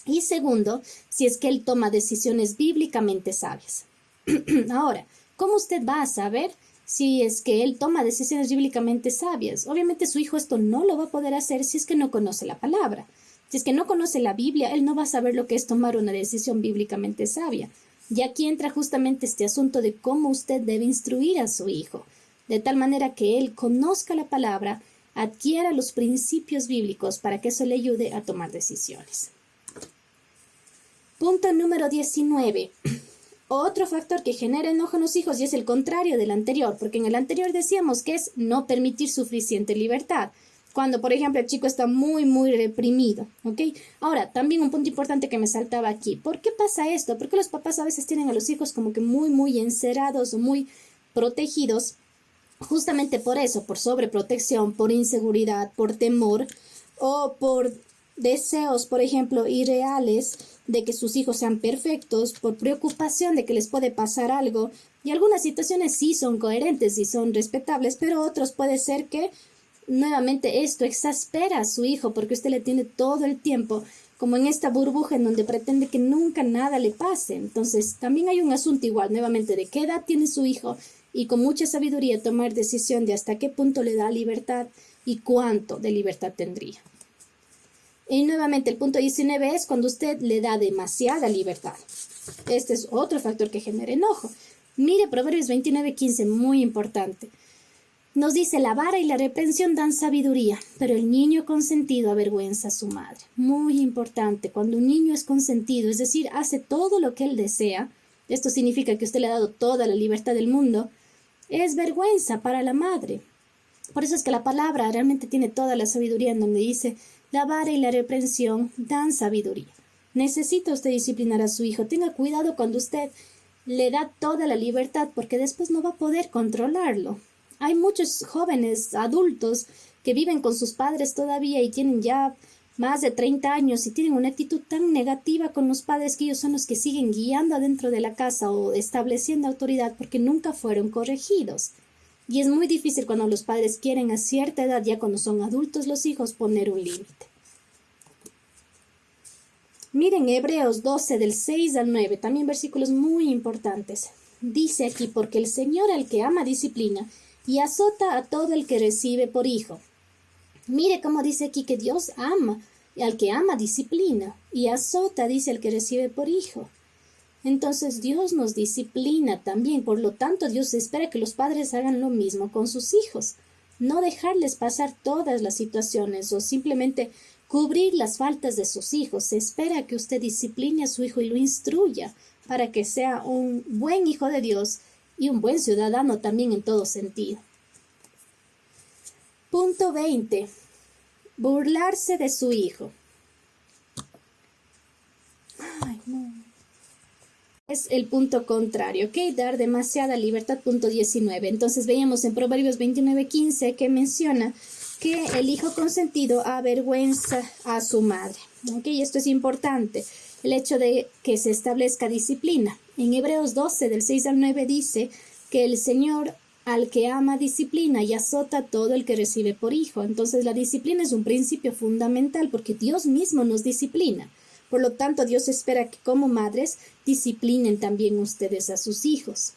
Y segundo, si es que él toma decisiones bíblicamente sabias. Ahora, ¿cómo usted va a saber si es que él toma decisiones bíblicamente sabias? Obviamente su hijo esto no lo va a poder hacer si es que no conoce la palabra. Si es que no conoce la Biblia, él no va a saber lo que es tomar una decisión bíblicamente sabia. Y aquí entra justamente este asunto de cómo usted debe instruir a su hijo, de tal manera que él conozca la palabra, adquiera los principios bíblicos para que eso le ayude a tomar decisiones. Punto número 19. Otro factor que genera enojo en los hijos y es el contrario del anterior, porque en el anterior decíamos que es no permitir suficiente libertad. Cuando, por ejemplo, el chico está muy reprimido, ¿ok? Ahora, también un punto importante que me saltaba aquí. ¿Por qué pasa esto? Porque los papás a veces tienen a los hijos como que muy encerrados o muy protegidos, justamente por eso, por sobreprotección, por inseguridad, por temor o por deseos, por ejemplo, irreales de que sus hijos sean perfectos, por preocupación de que les puede pasar algo. Y algunas situaciones sí son coherentes y son respetables, pero otros puede ser que nuevamente esto exaspera a su hijo porque usted le tiene todo el tiempo como en esta burbuja en donde pretende que nunca nada le pase. Entonces también hay un asunto igual nuevamente de qué edad tiene su hijo y con mucha sabiduría tomar decisión de hasta qué punto le da libertad y cuánto de libertad tendría. Y nuevamente el punto 19 es cuando usted le da demasiada libertad. Este es otro factor que genera enojo. Mire Proverbios 29:15, muy importante. Nos dice, la vara y la reprensión dan sabiduría, pero el niño consentido avergüenza a su madre. Muy importante, cuando un niño es consentido, es decir, hace todo lo que él desea, esto significa que usted le ha dado toda la libertad del mundo, es vergüenza para la madre. Por eso es que la palabra realmente tiene toda la sabiduría en donde dice, la vara y la reprensión dan sabiduría. Necesita usted disciplinar a su hijo. Tenga cuidado cuando usted le da toda la libertad porque después no va a poder controlarlo. Hay muchos jóvenes adultos que viven con sus padres todavía y tienen ya más de 30 años y tienen una actitud tan negativa con los padres que ellos son los que siguen guiando adentro de la casa o estableciendo autoridad porque nunca fueron corregidos. Y es muy difícil cuando los padres quieren a cierta edad, ya cuando son adultos los hijos, poner un límite. Miren Hebreos 12 del 6 al 9, también versículos muy importantes. Dice aquí, porque el Señor al que ama disciplina y azota a todo el que recibe por hijo. Mire cómo dice aquí que Dios ama, y al que ama disciplina, y azota, dice, al que recibe por hijo. Entonces Dios nos disciplina también, por lo tanto Dios espera que los padres hagan lo mismo con sus hijos. No dejarles pasar todas las situaciones o simplemente cubrir las faltas de sus hijos. Se espera que usted discipline a su hijo y lo instruya para que sea un buen hijo de Dios y un buen ciudadano también en todo sentido. Punto 20. Burlarse de su hijo. Ay, no. Es el punto contrario, ¿ok? Dar demasiada libertad, punto 19. Entonces veíamos en Proverbios 29:15 que menciona que el hijo consentido avergüenza a su madre, ¿ok? Y esto es importante, el hecho de que se establezca disciplina. En Hebreos 12, del 6 al 9 dice que el Señor al que ama disciplina y azota a todo el que recibe por hijo. Entonces la disciplina es un principio fundamental porque Dios mismo nos disciplina. Por lo tanto, Dios espera que como madres disciplinen también ustedes a sus hijos.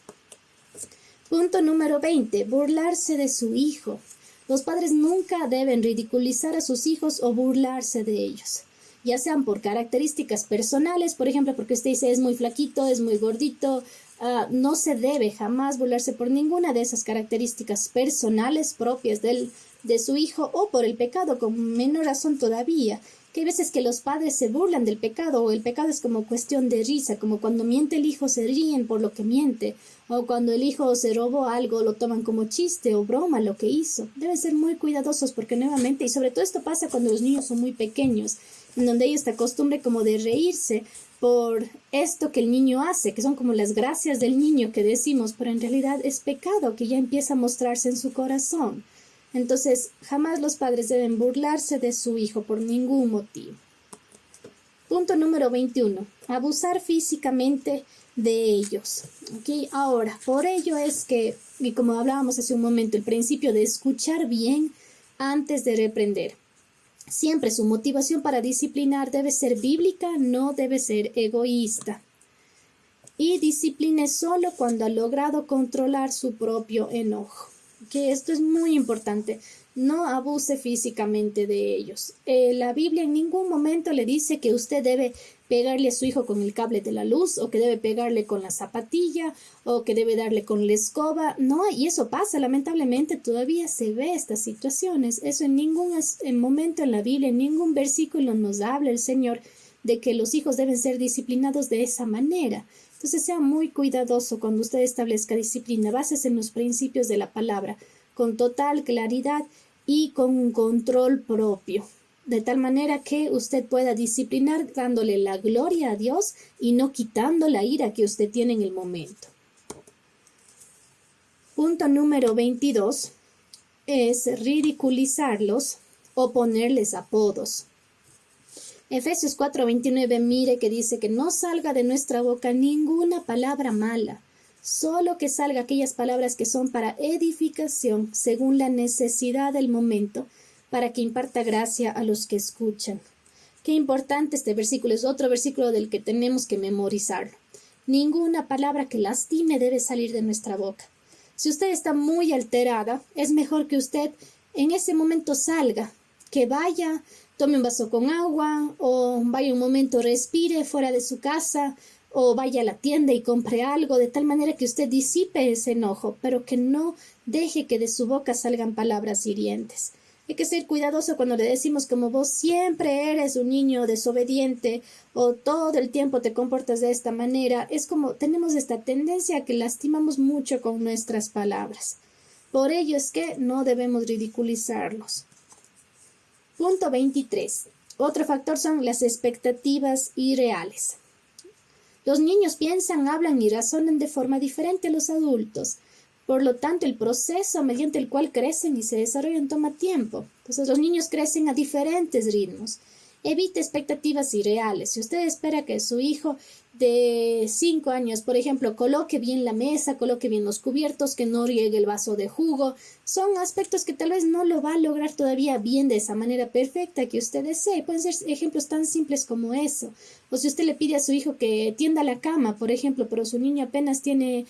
Punto número 20. Burlarse de su hijo. Los padres nunca deben ridiculizar a sus hijos o burlarse de ellos, ya sean por características personales, por ejemplo, porque usted dice es muy flaquito, es muy gordito. No se debe jamás burlarse por ninguna de esas características personales propias de su hijo o por el pecado, con menor razón todavía. Que hay veces que los padres se burlan del pecado o el pecado es como cuestión de risa, como cuando miente el hijo se ríen por lo que miente, o cuando el hijo se robó algo lo toman como chiste o broma lo que hizo. Deben ser muy cuidadosos porque nuevamente, y sobre todo esto pasa cuando los niños son muy pequeños, en donde hay esta costumbre como de reírse por esto que el niño hace, que son como las gracias del niño que decimos, pero en realidad es pecado que ya empieza a mostrarse en su corazón. Entonces, jamás los padres deben burlarse de su hijo por ningún motivo. Punto número 21. Abusar físicamente de ellos. ¿Okay? Ahora, por ello es que, y como hablábamos hace un momento, el principio de escuchar bien antes de reprender. Siempre su motivación para disciplinar debe ser bíblica, no debe ser egoísta. Y discipline solo cuando ha logrado controlar su propio enojo. Que esto es muy importante. No abuse físicamente de ellos. La Biblia en ningún momento le dice que usted debe pegarle a su hijo con el cable de la luz, o que debe pegarle con la zapatilla, o que debe darle con la escoba. No, y eso pasa, lamentablemente todavía se ve estas situaciones. Eso en ningún momento en la Biblia, en ningún versículo nos habla el Señor de que los hijos deben ser disciplinados de esa manera. Entonces sea muy cuidadoso cuando usted establezca disciplina. Básese en los principios de la palabra, con total claridad y con un control propio, de tal manera que usted pueda disciplinar dándole la gloria a Dios y no quitando la ira que usted tiene en el momento. Punto número 22 es ridiculizarlos o ponerles apodos. Efesios 4:29, mire que dice que no salga de nuestra boca ninguna palabra mala, solo que salga aquellas palabras que son para edificación según la necesidad del momento, para que imparta gracia a los que escuchan. Qué importante este versículo, es otro versículo del que tenemos que memorizarlo. Ninguna palabra que lastime debe salir de nuestra boca. Si usted está muy alterada, es mejor que usted en ese momento salga, que vaya, tome un vaso con agua, o vaya un momento, respire fuera de su casa, o vaya a la tienda y compre algo, de tal manera que usted disipe ese enojo, pero que no deje que de su boca salgan palabras hirientes. Hay que ser cuidadoso cuando le decimos como vos siempre eres un niño desobediente o todo el tiempo te comportas de esta manera. Es como tenemos esta tendencia a que lastimamos mucho con nuestras palabras. Por ello es que no debemos ridiculizarlos. Punto 23. Otro factor son las expectativas irreales. Los niños piensan, hablan y razonan de forma diferente a los adultos. Por lo tanto, el proceso mediante el cual crecen y se desarrollan toma tiempo. Entonces, los niños crecen a diferentes ritmos. Evite expectativas irreales. Si usted espera que su hijo de 5 años, por ejemplo, coloque bien la mesa, coloque bien los cubiertos, que no riegue el vaso de jugo, son aspectos que tal vez no lo va a lograr todavía bien de esa manera perfecta que usted desee. Pueden ser ejemplos tan simples como eso. O si usted le pide a su hijo que tienda la cama, por ejemplo, pero su niño apenas tiene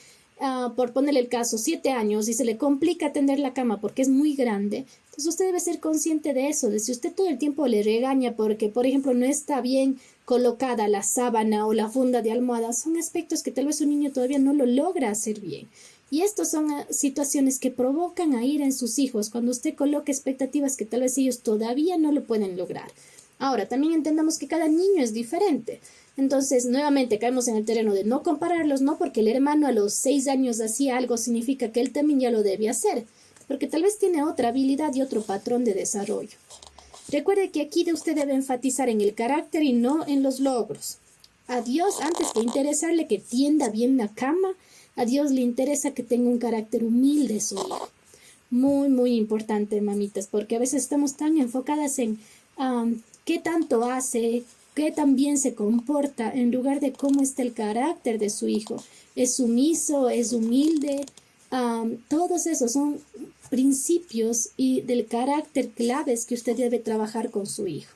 por ponerle el caso, 7 años y se le complica tender la cama porque es muy grande, entonces usted debe ser consciente de eso, de si usted todo el tiempo le regaña porque, por ejemplo, no está bien colocada la sábana o la funda de almohada, son aspectos que tal vez un niño todavía no lo logra hacer bien. Y estas son situaciones que provocan a ira en sus hijos cuando usted coloca expectativas que tal vez ellos todavía no lo pueden lograr. Ahora, también entendamos que cada niño es diferente. Entonces, nuevamente caemos en el terreno de no compararlos, no porque el hermano a los 6 años hacía algo significa que él también ya lo debe hacer, porque tal vez tiene otra habilidad y otro patrón de desarrollo. Recuerde que aquí usted debe enfatizar en el carácter y no en los logros. A Dios, antes que interesarle que tienda bien la cama, a Dios le interesa que tenga un carácter humilde su hijo. Muy, muy importante, mamitas, porque a veces estamos tan enfocadas en qué tanto hace, qué tan bien se comporta, en lugar de cómo está el carácter de su hijo. ¿Es sumiso? ¿Es humilde? Todos esos son principios y del carácter claves que usted debe trabajar con su hijo.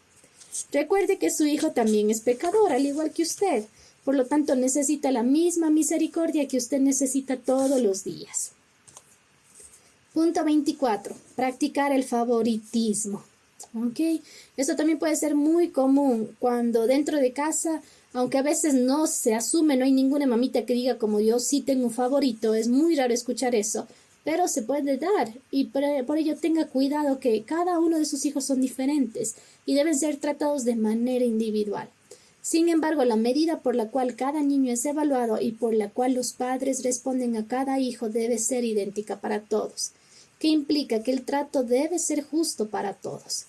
Recuerde que su hijo también es pecador, al igual que usted. Por lo tanto, necesita la misma misericordia que usted necesita todos los días. Punto 24. Practicar el favoritismo. ¿Ok? Esto también puede ser muy común cuando dentro de casa, aunque a veces no se asume, no hay ninguna mamita que diga como yo sí tengo un favorito, es muy raro escuchar eso, pero se puede dar y por ello tenga cuidado que cada uno de sus hijos son diferentes y deben ser tratados de manera individual. Sin embargo, la medida por la cual cada niño es evaluado y por la cual los padres responden a cada hijo debe ser idéntica para todos, que implica que el trato debe ser justo para todos.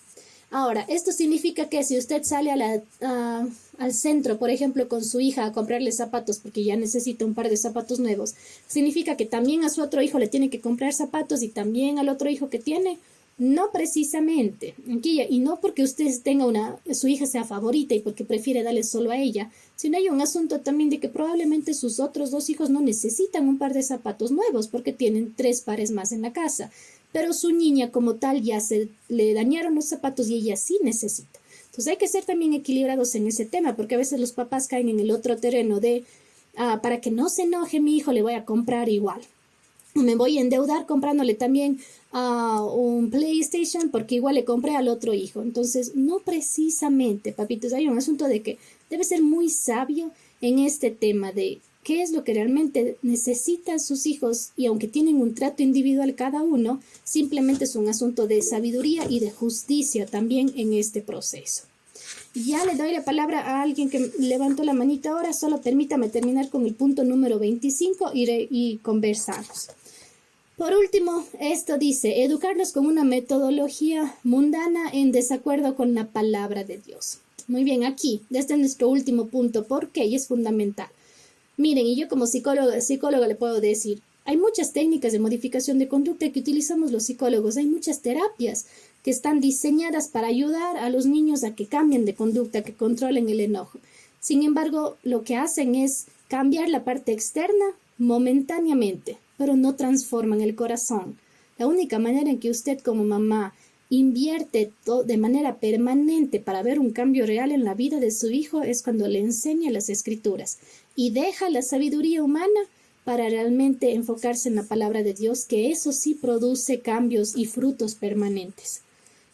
Ahora, esto significa que si usted sale al centro, por ejemplo, con su hija a comprarle zapatos porque ya necesita un par de zapatos nuevos, significa que también a su otro hijo le tiene que comprar zapatos y también al otro hijo que tiene. No precisamente, y no porque usted tenga su hija sea favorita y porque prefiere darle solo a ella, sino hay un asunto también de que probablemente sus otros 2 hijos no necesitan un par de zapatos nuevos porque tienen 3 pares más en la casa. pero su niña como tal ya se le dañaron los zapatos y ella sí necesita. Entonces hay que ser también equilibrados en ese tema, porque a veces los papás caen en el otro terreno de, para que no se enoje mi hijo, le voy a comprar igual. Me voy a endeudar comprándole también un PlayStation porque igual le compré al otro hijo. Entonces, no precisamente, papitos, hay un asunto de que debe ser muy sabio en este tema de qué es lo que realmente necesitan sus hijos, y aunque tienen un trato individual cada uno, simplemente es un asunto de sabiduría y de justicia también en este proceso. Ya le doy la palabra a alguien que levantó la manita ahora, solo permítame terminar con el punto número 25 y conversamos. Por último, esto dice, educarnos con una metodología mundana en desacuerdo con la palabra de Dios. Muy bien, aquí, desde es nuestro último punto, ¿por qué? Y es fundamental. Miren, y yo como psicóloga le puedo decir, hay muchas técnicas de modificación de conducta que utilizamos los psicólogos, hay muchas terapias que están diseñadas para ayudar a los niños a que cambien de conducta, que controlen el enojo. Sin embargo, lo que hacen es cambiar la parte externa momentáneamente, pero no transforman el corazón. La única manera en que usted como mamá invierte de manera permanente para ver un cambio real en la vida de su hijo es cuando le enseña las escrituras y deja la sabiduría humana para realmente enfocarse en la palabra de Dios, que eso sí produce cambios y frutos permanentes.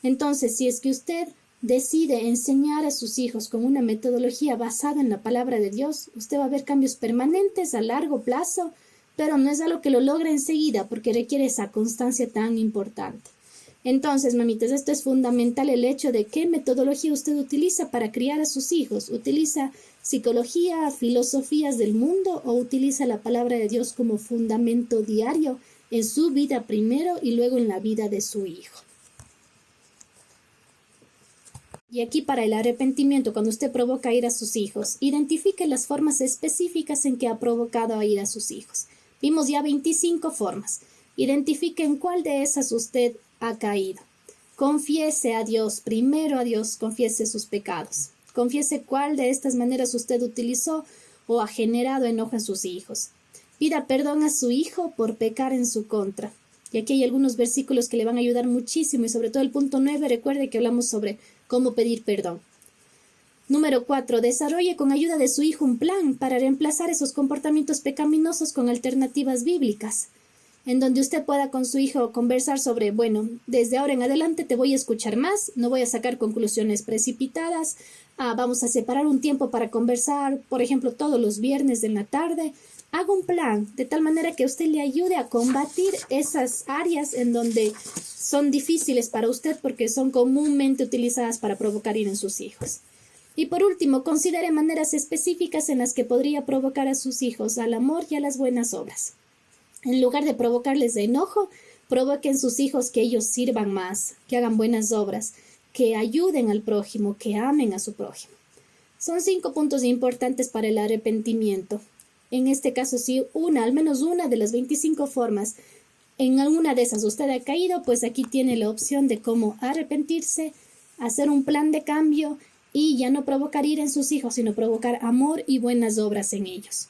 Entonces, si es que usted decide enseñar a sus hijos con una metodología basada en la palabra de Dios, usted va a ver cambios permanentes a largo plazo, pero no es algo que lo logra enseguida porque requiere esa constancia tan importante. Entonces, mamitas, esto es fundamental, el hecho de qué metodología usted utiliza para criar a sus hijos. ¿Utiliza psicología, filosofías del mundo o utiliza la palabra de Dios como fundamento diario en su vida primero y luego en la vida de su hijo? Y aquí para el arrepentimiento, cuando usted provoca ir a sus hijos, identifique las formas específicas en que ha provocado a ir a sus hijos. Vimos ya 25 formas. Identifique en cuál de esas usted ha caído. Confiese a Dios, primero a Dios, confiese sus pecados. Confiese cuál de estas maneras usted utilizó o ha generado enojo en sus hijos. Pida perdón a su hijo por pecar en su contra. Y aquí hay algunos versículos que le van a ayudar muchísimo, y sobre todo el punto 9, recuerde que hablamos sobre cómo pedir perdón. Número 4. Desarrolle con ayuda de su hijo un plan para reemplazar esos comportamientos pecaminosos con alternativas bíblicas, en donde usted pueda con su hijo conversar sobre, bueno, desde ahora en adelante te voy a escuchar más, no voy a sacar conclusiones precipitadas, vamos a separar un tiempo para conversar, por ejemplo, todos los viernes en la tarde. Haga un plan de tal manera que usted le ayude a combatir esas áreas en donde son difíciles para usted porque son comúnmente utilizadas para provocar ira en sus hijos. Y por último, considere maneras específicas en las que podría provocar a sus hijos al amor y a las buenas obras. En lugar de provocarles de enojo, provoquen sus hijos que ellos sirvan más, que hagan buenas obras, que ayuden al prójimo, que amen a su prójimo. Son 5 puntos importantes para el arrepentimiento. En este caso, si al menos una de las 25 formas, en alguna de esas usted ha caído, pues aquí tiene la opción de cómo arrepentirse, hacer un plan de cambio y ya no provocar ira en sus hijos, sino provocar amor y buenas obras en ellos.